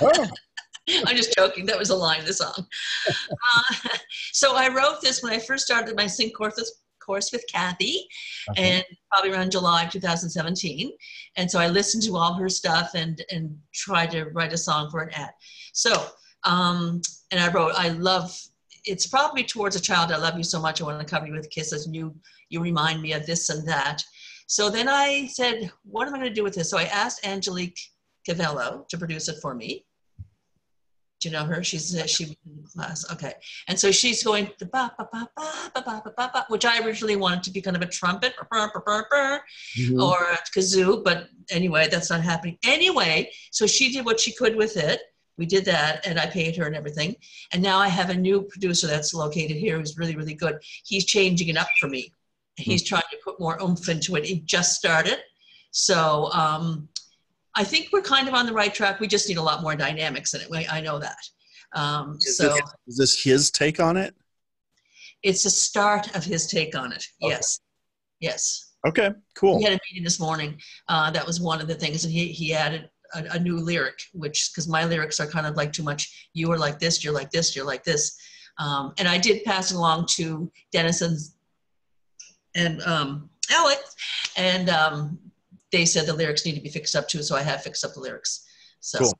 Oh. I'm just joking. That was a line of the song. So I wrote this when I first started my sync course with Kathy, and probably around July of 2017. And so I listened to all her stuff and tried to write a song for an ad. So, and I wrote, it's probably towards a child. I love you so much. I want to cover you with kisses. And you remind me of this and that. So then I said, what am I going to do with this? So I asked Angelique Cavello to produce it for me. Do you know her? She was in class. Okay. And so she's going, ba, ba, ba, ba, ba, ba, ba, ba, which I originally wanted to be kind of a trumpet or a kazoo. But anyway, that's not happening. Anyway, so she did what she could with it. We did that, and I paid her and everything. And now I have a new producer that's located here who's really, really good. He's changing it up for me. He's trying to put more oomph into it. He just started. So I think we're kind of on the right track. We just need a lot more dynamics in it. I know that. Is this his take on it? It's a start of his take on it. Okay. Yes. Yes. Okay, cool. We had a meeting this morning. That was one of the things. And he added a new lyric, which, because my lyrics are kind of like too much. You are like this, you're like this, you're like this. And I did pass it along to Dennison's and Alex, and they said the lyrics need to be fixed up too, so I have fixed up the lyrics. So, cool.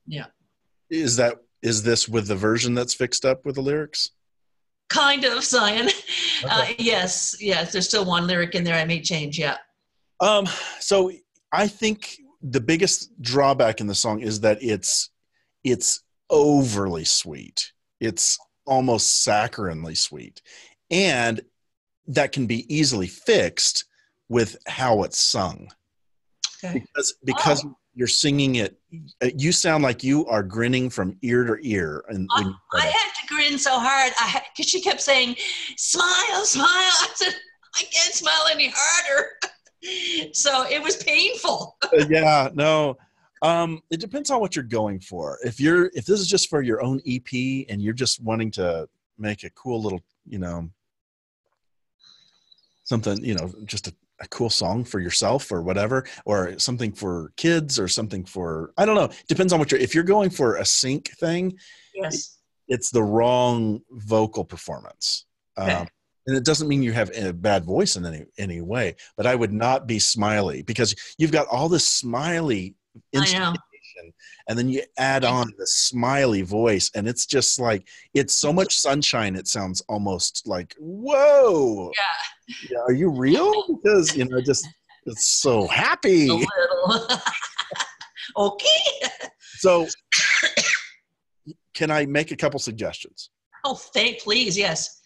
Yeah. Is this with the version that's fixed up with the lyrics? Kind of, Zion. Okay. Yes. There's still one lyric in there I may change. Yeah. So I think the biggest drawback in the song is that it's overly sweet. It's almost saccharinely sweet, and that can be easily fixed with how it's sung. Okay. Because you're singing it, you sound like you are grinning from ear to ear. And I had to grin so hard because she kept saying, "Smile, smile." I said, "I can't smile any harder." So it was painful. Yeah, no. It depends on what you're going for. If this is just for your own EP and you're just wanting to make a cool little, something, just a cool song for yourself or whatever, or something for kids or something for, I don't know. Depends on if you're going for a sync thing, yes, it's the wrong vocal performance. Okay. And it doesn't mean you have a bad voice in any way, but I would not be smiley because you've got all this smiley instrumentation and then you add on the smiley voice, and it's just like, it's so much sunshine. It sounds almost like, whoa, yeah, are you real? Because, just, it's so happy. A little. Okay. So can I make a couple suggestions? Oh, please, yes.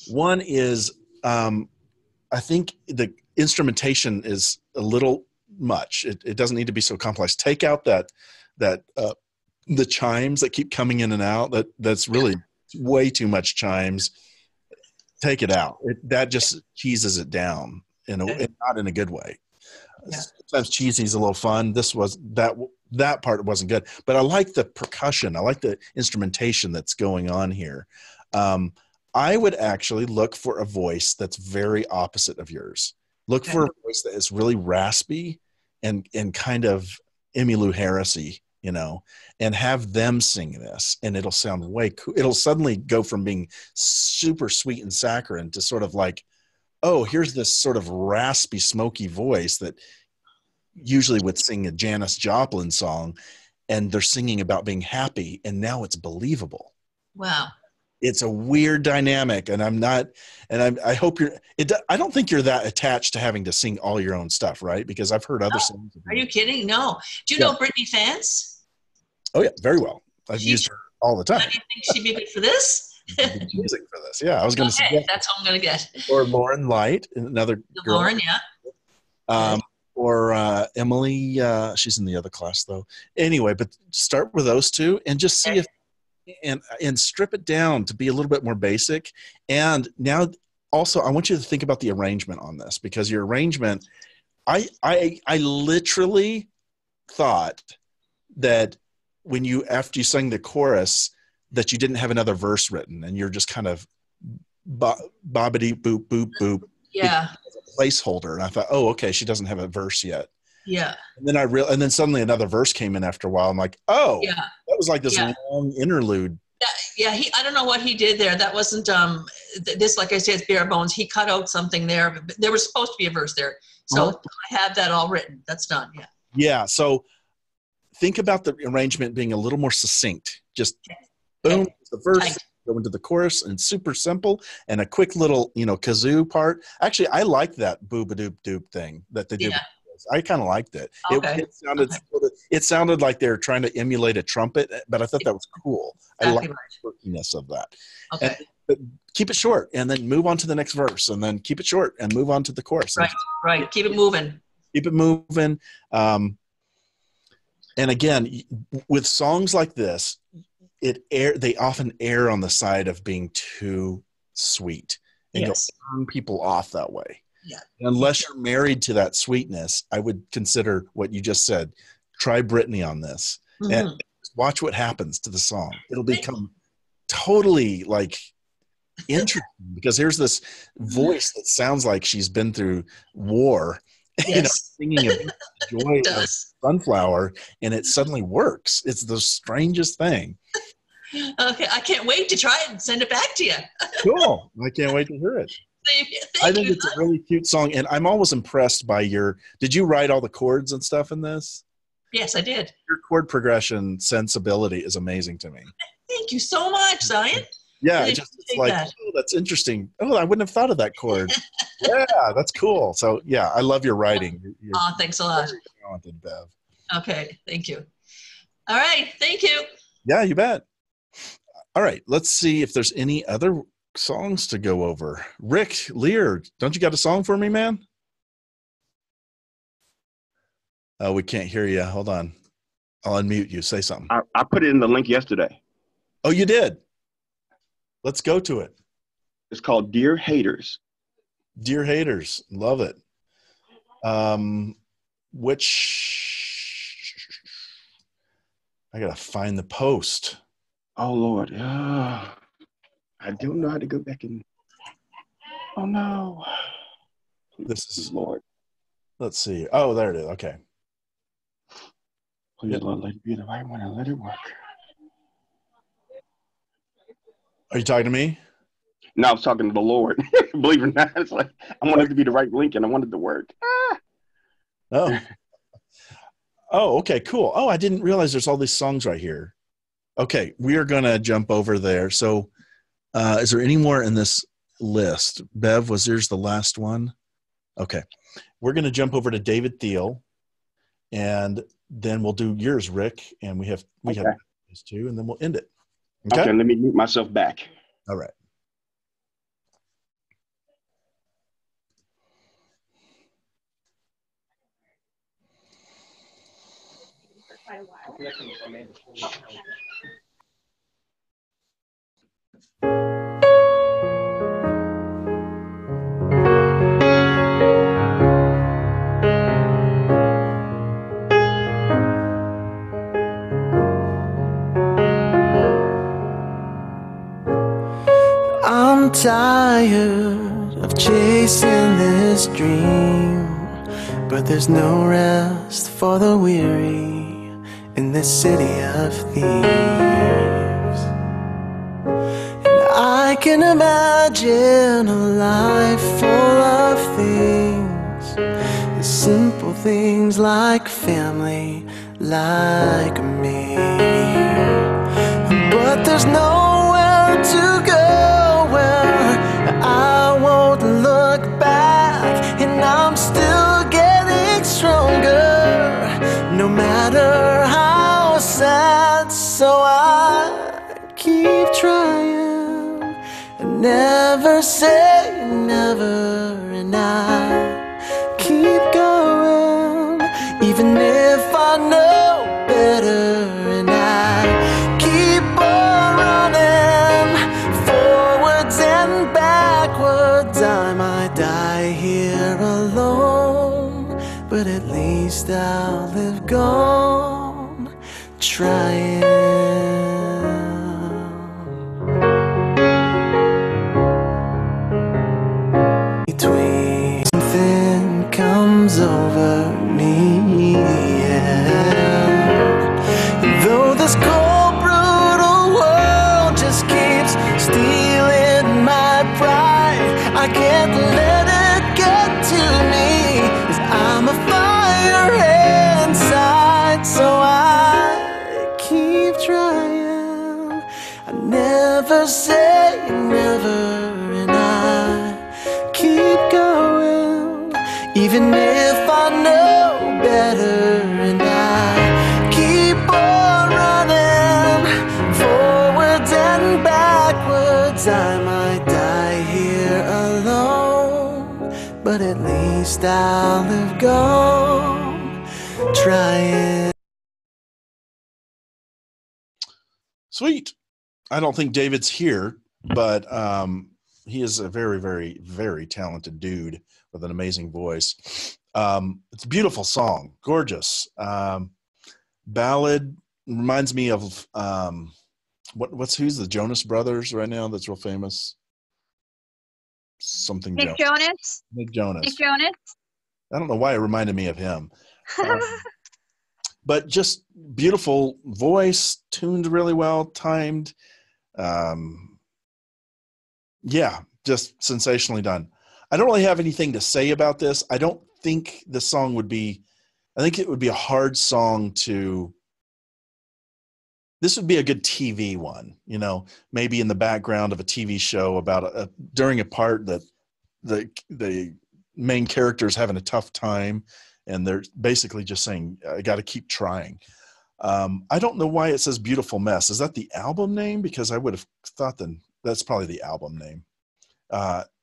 One is, I think the instrumentation is a little much. It doesn't need to be so complex. Take out that the chimes that keep coming in and out. That's really way too much chimes. Take it out. That just cheeses it down, and not in a good way. Yeah. Sometimes cheesy is a little fun. This was that part wasn't good, but I like the percussion. I like the instrumentation that's going on here. I would actually look for a voice that's very opposite of yours. Look for a voice that is really raspy and kind of Emmylou Harris-y, and have them sing this, and it'll sound way cool. It'll suddenly go from being super sweet and saccharine to sort of like, oh, here's this sort of raspy, smoky voice that usually would sing a Janis Joplin song, and they're singing about being happy, and now it's believable. Wow. It's a weird dynamic, and I hope I don't think you're that attached to having to sing all your own stuff, right? Because I've heard other songs. Are you kidding? No. Do you know Brittany Fance? Oh yeah, very well. I've used her all the time. Do you think she'd be good for this? Music for this, yeah. I was going to say that's what I'm going to get. Or Lauren Light, another girl. Lauren, yeah. Or Emily. She's in the other class though. Anyway, but start with those two and just see if. And strip it down to be a little bit more basic. And now also I want you to think about the arrangement on this, because your arrangement, I literally thought that after you sang the chorus that you didn't have another verse written, and you're just kind of bobbity boop boop boop. Yeah. Placeholder. And I thought, oh, okay, she doesn't have a verse yet. Yeah. And then and then suddenly another verse came in after a while. I'm like, oh, yeah, that was like this long interlude. Yeah. I don't know what he did there. That wasn't, this, like I said, it's bare bones. He cut out something there. There was supposed to be a verse there. So I have that all written. That's done. Yeah. Yeah. So think about the arrangement being a little more succinct. Just boom, the verse, go into the chorus, and super simple, and a quick little, kazoo part. Actually, I like that booba-doop-doop thing that they did. I kind of liked it. Okay. It sounded like they were trying to emulate a trumpet, but I thought that was cool. Exactly. I like the quirkiness of that. Okay. But keep it short, and then move on to the next verse, and then keep it short and move on to the chorus. Right. Keep it moving. Keep it moving. And again, with songs like this, they often err on the side of being too sweet and you'll turn people off that way. Yeah. Unless you're married to that sweetness, I would consider what you just said. Try Brittany on this and watch what happens to the song. It'll become totally like interesting, because here's this voice that sounds like she's been through war, singing a joy of Sunflower, and it suddenly works. It's the strangest thing. Okay, I can't wait to try it and send it back to you. Cool. I can't wait to hear it. I think it's a really cute song, and I'm always impressed by did you write all the chords and stuff in this? Yes, I did. Your chord progression sensibility is amazing to me. Thank you so much, Zion. Yeah, it's like, oh, that's interesting. Oh, I wouldn't have thought of that chord. Yeah, that's cool. So, yeah, I love your writing. You're thanks a lot. Very talented, Bev. Okay, thank you. All right, thank you. Yeah, you bet. All right, let's see if there's any other songs to go over. Rick Lear, don't you got a song for me, man? Oh, we can't hear you. Hold on. I'll unmute you. Say something. I put it in the link yesterday. Oh, you did? Let's go to it. It's called Dear Haters. Dear Haters. Love it. I got to find the post. Oh, Lord. I don't know how to go back and. Oh, no. This is Lord. Let's see. Oh, there it is. Okay. Please, Lord, let it be the right one and let it work. Are you talking to me? No, I was talking to the Lord. Believe it or not, it's like I wanted it to be the right link and I wanted it to work. Oh. Oh, okay, cool. Oh, I didn't realize there's all these songs right here. Okay, we are going to jump over there. So, is there any more in this list? Bev, was yours the last one? Okay, we're going to jump over to David Thiel, and then we'll do yours, Rick, and we have these two, and then we'll end it. Okay, let me mute myself back. All right. I'm tired of chasing this dream, but there's no rest for the weary in this city of thieves. And I can imagine a life full of things, the simple things like family, like me. But there's nowhere to go where I won't look back, and I'm still getting stronger, no matter how sad. So I keep trying, and never say never, and I keep going, even if I know better, and I keep on running, forwards and backwards. I might die here alone, but at least I'll live gone trying. Between something comes over me, yeah. Though this cold, brutal world just keeps stealing my pride, I can't let it get to me, 'cause I'm a fire inside. So I keep trying, I never say never, and I keep going, even if I know better, and I keep on running, forwards and backwards. I might die here alone, but at least I'll live gone trying. Sweet. I don't think David's here, but he is a very, very, very talented dude with an amazing voice. It's a beautiful song, gorgeous. Ballad reminds me of who's the Jonas Brothers right now that's real famous? Something Nick Jonas. Nick Jonas. Nick Jonas. I don't know why it reminded me of him. But just beautiful voice, tuned really well, timed. Yeah, just sensationally done. I don't really have anything to say about this. I don't think the song would be, I think it would be a hard song to, this would be a good TV one, you know, maybe in the background of a TV show about during a part that the main character is having a tough time, and they're basically just saying, I got to keep trying. I don't know why it says Beautiful Mess. Is that the album name? Because I would have thought that's probably the album name.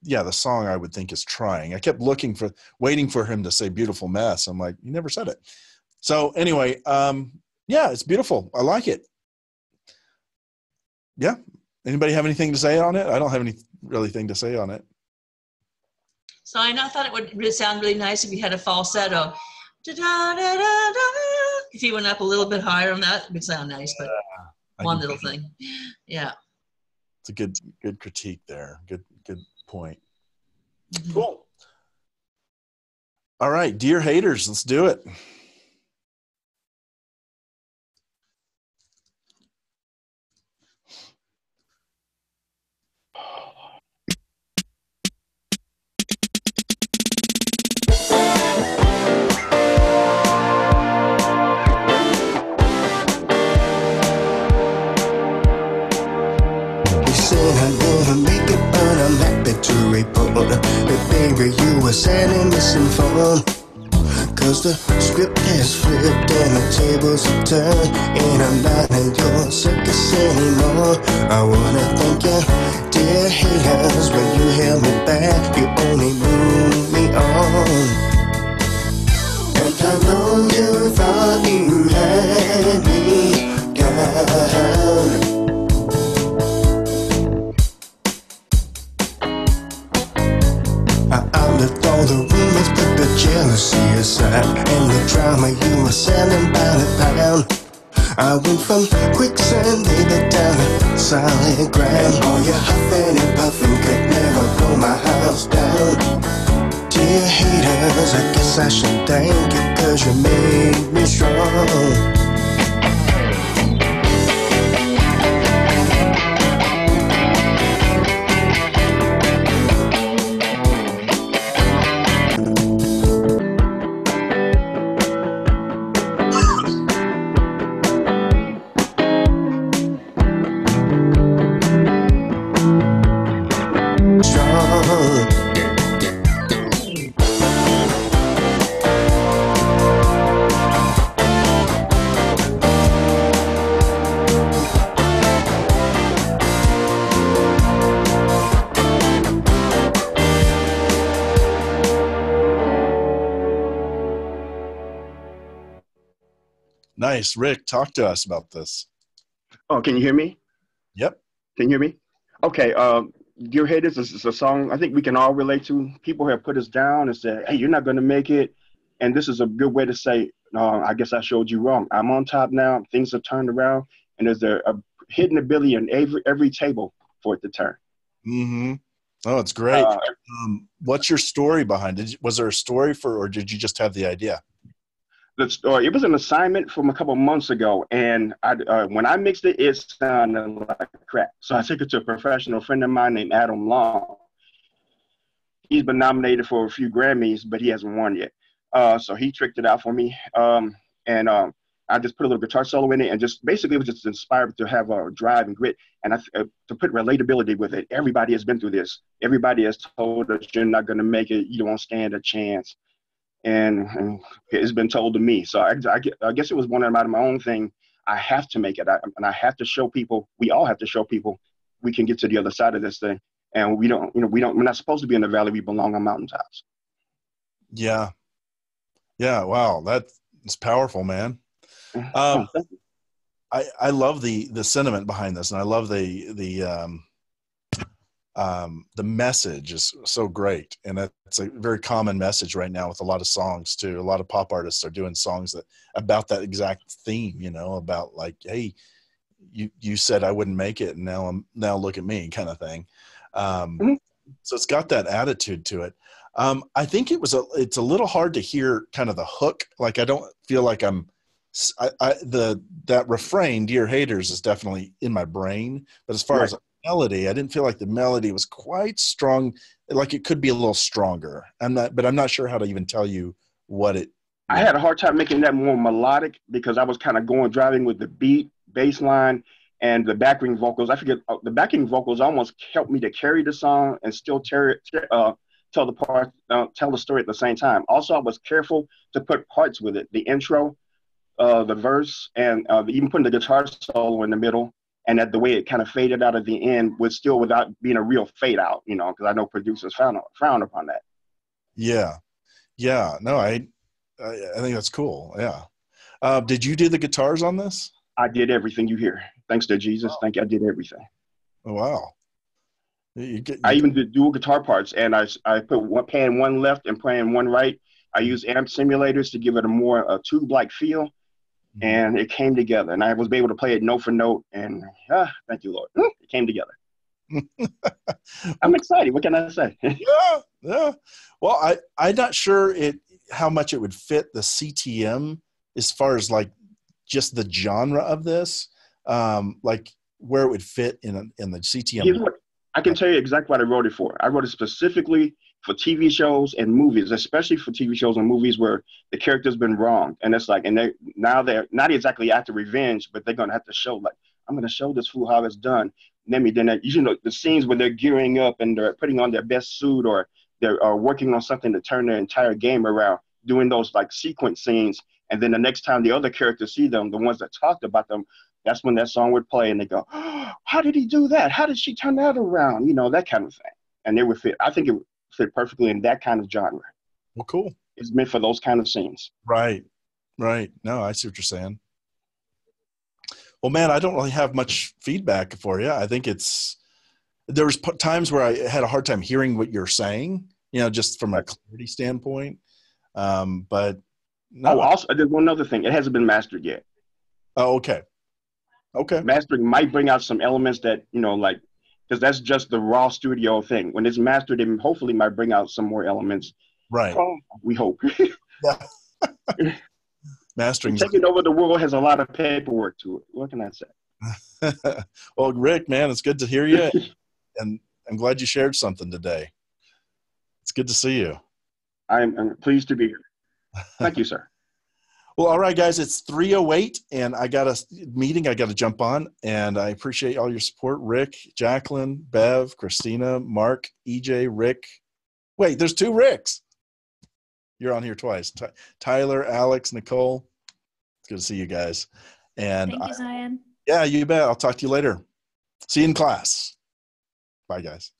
Yeah, the song I would think is Trying. I kept waiting for him to say Beautiful Mess. I'm like, he never said it. So anyway, yeah, it's beautiful. I like it. Yeah. Anybody have anything to say on it? I don't have anything to say on it. So I thought it would sound really nice if you had a falsetto. Da-da-da-da-da. If you went up a little bit higher on that, it would sound nice, but one little thing. Yeah. It's a good critique there. Good point. Mm-hmm. Cool. All right, Dear Haters, let's do it. phone. Cause the script has flipped and the tables have turned, and I'm not in your circus anymore. I wanna thank you, dear haters, but you held me back, you only moved me on. And I know you thought you had me down. I outlived all the rumors, put the jealousy aside, and the drama you were selling by the pound. I went from quicksand, baby, down to solid ground. All your huffing and puffing could never blow my house down. Dear haters, I guess I should thank you, cause you made me strong. Nice. Rick, talk to us about this. Oh, can you hear me? Yep. Can you hear me? Okay. Dear Haters is a song I think we can all relate to. People have put us down and said, hey, you're not going to make it. And this is a good way to say, I guess I showed you wrong. I'm on top now. Things have turned around. And there's a hidden ability in every table for it to turn. Mm-hmm. Oh, it's great. What's your story behind it? Was there a story or did you just have the idea? The story, it was an assignment from a couple months ago, and when I mixed it, it sounded like crap. So I took it to a professional friend of mine named Adam Long. He's been nominated for a few Grammys, but he hasn't won yet. So he tricked it out for me, and I just put a little guitar solo in it, and just basically it was just inspired to have a drive and grit, and to put relatability with it. Everybody has been through this. Everybody has told us you're not going to make it. You don't stand a chance. And it's been told to me. So I guess it was one out of my own thing. I have to make it. And I have to show people, we all have to show people we can get to the other side of this thing. And we're not supposed to be in the valley. We belong on mountaintops. Yeah. Yeah. Wow. That's powerful, man. I love the sentiment behind this. And I love the message is so great, and that's a very common message right now with a lot of songs too. A lot of pop artists are doing songs about that exact theme, about like, hey, you said I wouldn't make it, and now look at me, kind of thing. So it's got that attitude to it. I think it's a little hard to hear kind of the hook. Like I don't feel like that refrain, Dear Haters, is definitely in my brain, but as far as melody, I didn't feel like the melody was quite strong. Like it could be a little stronger. I'm not sure how to even tell you what it. I had a hard time making that more melodic because I was kind of driving with the beat, bass line, and the backing vocals. I forget the backing vocals almost helped me to carry the song and still tell the story at the same time. Also, I was careful to put parts with it. The intro, the verse, and even putting the guitar solo in the middle. And that the way it kind of faded out at the end was still without being a real fade out, because I know producers frown upon that. Yeah. Yeah. No, I think that's cool. Yeah. Did you do the guitars on this? I did everything you hear. Thanks to Jesus. Thank you. I did everything. Oh, wow. I even did dual guitar parts, and I put pan one left and pan one right. I used amp simulators to give it a more tube-like feel. And it came together, and I was able to play it note for note. And thank you, Lord, it came together. I'm excited. What can I say? Yeah. Well, I'm not sure how much it would fit the CTM as far as like just the genre of this, like where it would fit in the CTM. Here's what I can tell you exactly what I wrote it for. I wrote it specifically for TV shows and movies, especially for TV shows and movies where the character's been wronged. And it's like, and they're not exactly after revenge, but they're going to have to show, like, I'm going to show this fool how it's done. Then the scenes where they're gearing up and they're putting on their best suit or they're working on something to turn their entire game around, doing those like sequence scenes. And then the next time the other characters see them, the ones that talked about them, that's when that song would play and they go, oh, how did he do that? How did she turn that around? You know, that kind of thing. And it would fit. I think it would fit perfectly in that kind of genre. Well, cool. It's meant for those kind of scenes. Right. Right. No, I see what you're saying. Well, man, I don't really have much feedback for you. I think there was times where I had a hard time hearing what you're saying, you know, just from a clarity standpoint. But no. Oh, also, there's one other thing. It hasn't been mastered yet. Oh, okay. Okay. Mastering might bring out some elements that, you know, like, because that's just the raw studio thing. When it's mastered, it hopefully might bring out some more elements. Right. We hope. Yeah. Mastering. Taking over the world has a lot of paperwork to it. What can I say? Well, Rick, man, it's good to hear you. And I'm glad you shared something today. It's good to see you. I'm pleased to be here. Thank you, sir. Well, all right, guys, it's 3:08, and I got a meeting I got to jump on, and I appreciate all your support. Rick, Jacqueline, Bev, Christina, Mark, EJ, Rick. Wait, there's 2 Ricks. You're on here twice. Tyler, Alex, Nicole. It's good to see you guys. And Thank you, Zion. Yeah, you bet. I'll talk to you later. See you in class. Bye, guys.